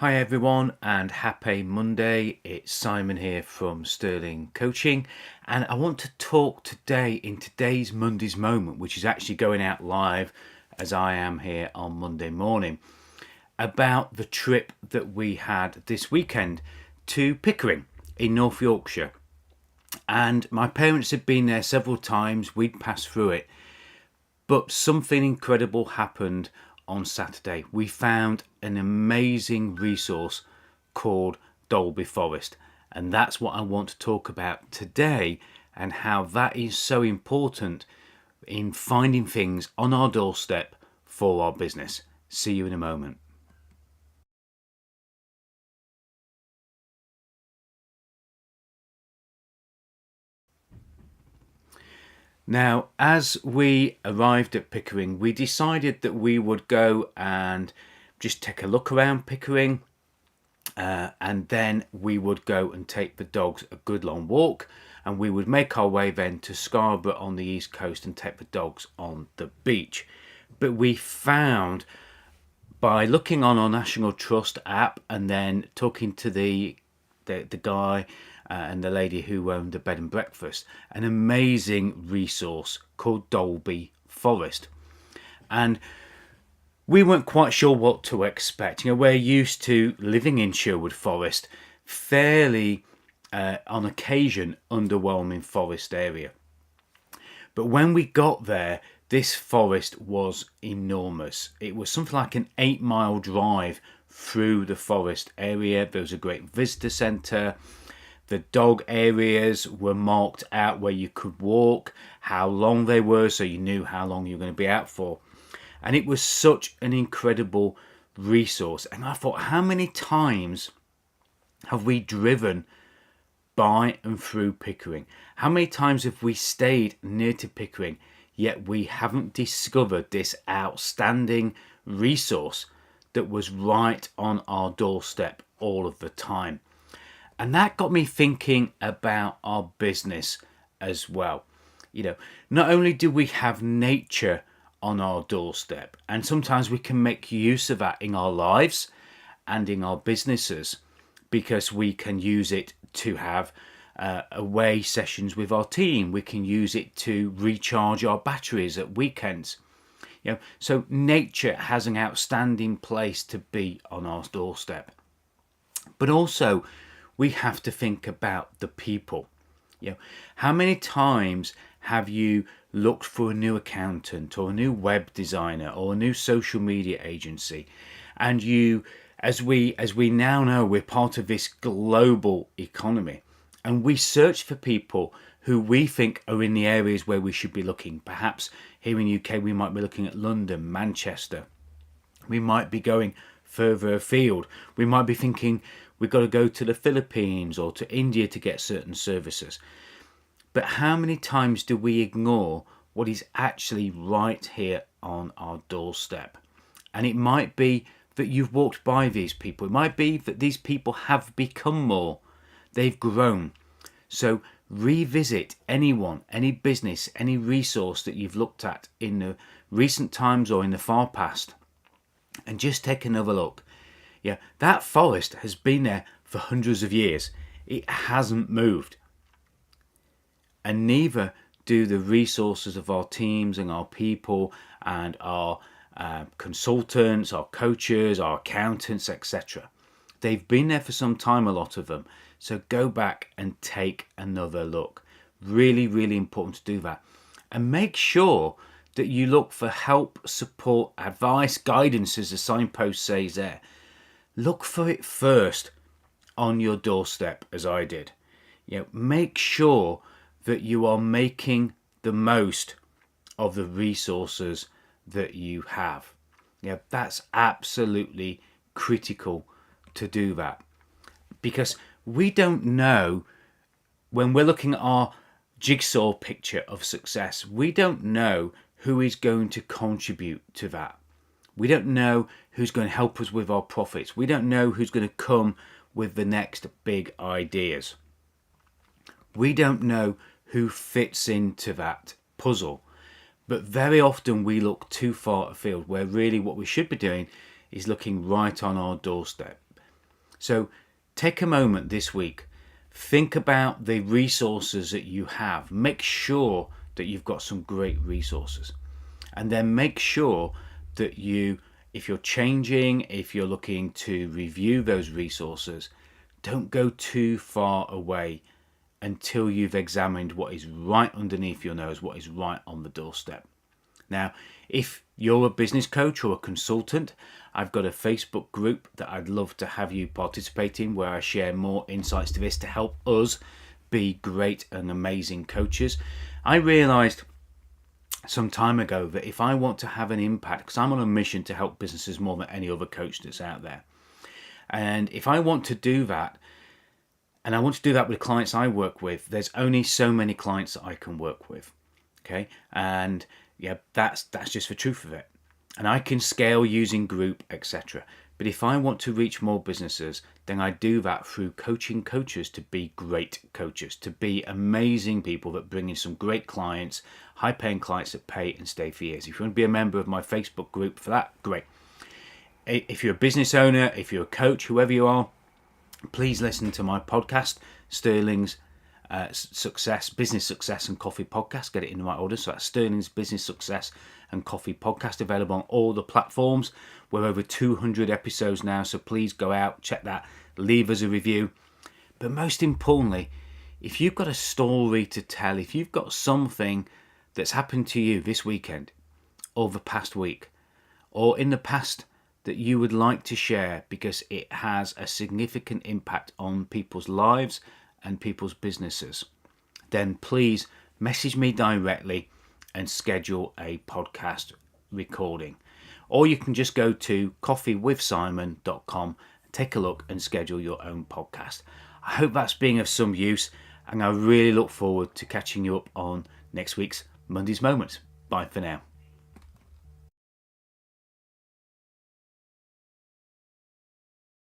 Hi everyone and happy Monday. It's Simon here from Sterling Coaching, and I want to talk today in today's Monday's Moment, which is actually going out live as I am here on Monday morning, about the trip that we had this weekend to Pickering in North Yorkshire. And my parents had been there several times, we'd passed through it, but something incredible happened on Saturday. We found an amazing resource called Dalby Forest, and that's what I want to talk about today, and how that is so important in finding things on our doorstep for our business. See you in a moment. Now, as we arrived at Pickering, we decided that we would go and just take a look around Pickering, and then we would go and take the dogs a good long walk, and we would make our way then to Scarborough on the east coast and take the dogs on the beach. But we found, by looking on our National Trust app and then talking to the guy and the lady who owned the bed and breakfast, an amazing resource called Dalby Forest. And we weren't quite sure what to expect. We're used to living in Sherwood Forest, fairly on occasion underwhelming forest area. But when we got there, this forest was enormous. It was something like an 8-mile drive through the forest area. There was a great visitor centre. The dog areas were marked out where you could walk, how long they were, so you knew how long you were going to be out for. And it was such an incredible resource. And I thought, how many times have we driven by and through Pickering? How many times have we stayed near to Pickering, yet we haven't discovered this outstanding resource that was right on our doorstep all of the time? And that got me thinking about our business as well. Not only do we have nature on our doorstep, and sometimes we can make use of that in our lives and in our businesses, because we can use it to have away sessions with our team. We can use it to recharge our batteries at weekends. So nature has an outstanding place to be on our doorstep. But also, we have to think about the people. How many times have you looked for a new accountant or a new web designer or a new social media agency, and you, as we now know, we're part of this global economy, and we search for people who we think are in the areas where we should be looking. Perhaps here in the UK we might be looking at London, Manchester. We might be going further afield. We might be thinking we've got to go to the Philippines or to India to get certain services. But how many times do we ignore what is actually right here on our doorstep? And it might be that you've walked by these people. It might be that these people have become more. They've grown. So revisit anyone, any business, any resource that you've looked at in the recent times or in the far past, and just take another look. That forest has been there for hundreds of years. It hasn't moved. And neither do the resources of our teams and our people and our consultants, our coaches, our accountants, etc. They've been there for some time, a lot of them. So go back and take another look. Really, really important to do that. And make sure that you look for help, support, advice, guidance, as the signpost says there. Look for it first on your doorstep, as I did. Make sure that you are making the most of the resources that you have. That's absolutely critical to do that, because we don't know, when we're looking at our jigsaw picture of success, we don't know who is going to contribute to that. We don't know who's going to help us with our profits. We don't know who's going to come with the next big ideas. We don't know who fits into that puzzle. But very often we look too far afield, where really what we should be doing is looking right on our doorstep. So take a moment this week, think about the resources that you have. Make sure that you've got some great resources, and then make sure that if you're changing, if you're looking to review those resources, don't go too far away until you've examined what is right underneath your nose, what is right on the doorstep. Now, if you're a business coach or a consultant, I've got a Facebook group that I'd love to have you participate in, where I share more insights to this to help us be great and amazing coaches. I realized some time ago that if I want to have an impact, because I'm on a mission to help businesses more than any other coach that's out there, and if I want to do that, and I want to do that with clients I work with, there's only so many clients that I can work with. Okay, and yeah, that's just the truth of it. And I can scale using group, etc. But if I want to reach more businesses, then I do that through coaching coaches to be great coaches, to be amazing people that bring in some great clients, high-paying clients that pay and stay for years. If you want to be a member of my Facebook group for that, great. If you're a business owner, if you're a coach, whoever you are, please listen to my podcast, Sterling's Business Success and Coffee Podcast. Get it in the right order. So that's Sterling's Business Success and Coffee Podcast, available on all the platforms. We're over 200 episodes now, so please go out, check that, leave us a review. But most importantly, if you've got a story to tell, if you've got something that's happened to you this weekend or the past week or in the past that you would like to share because it has a significant impact on people's lives and people's businesses, then please message me directly and schedule a podcast recording. Or you can just go to coffeewithsimon.com, take a look and schedule your own podcast. I hope that's being of some use, and I really look forward to catching you up on next week's Monday's Moments. Bye for now.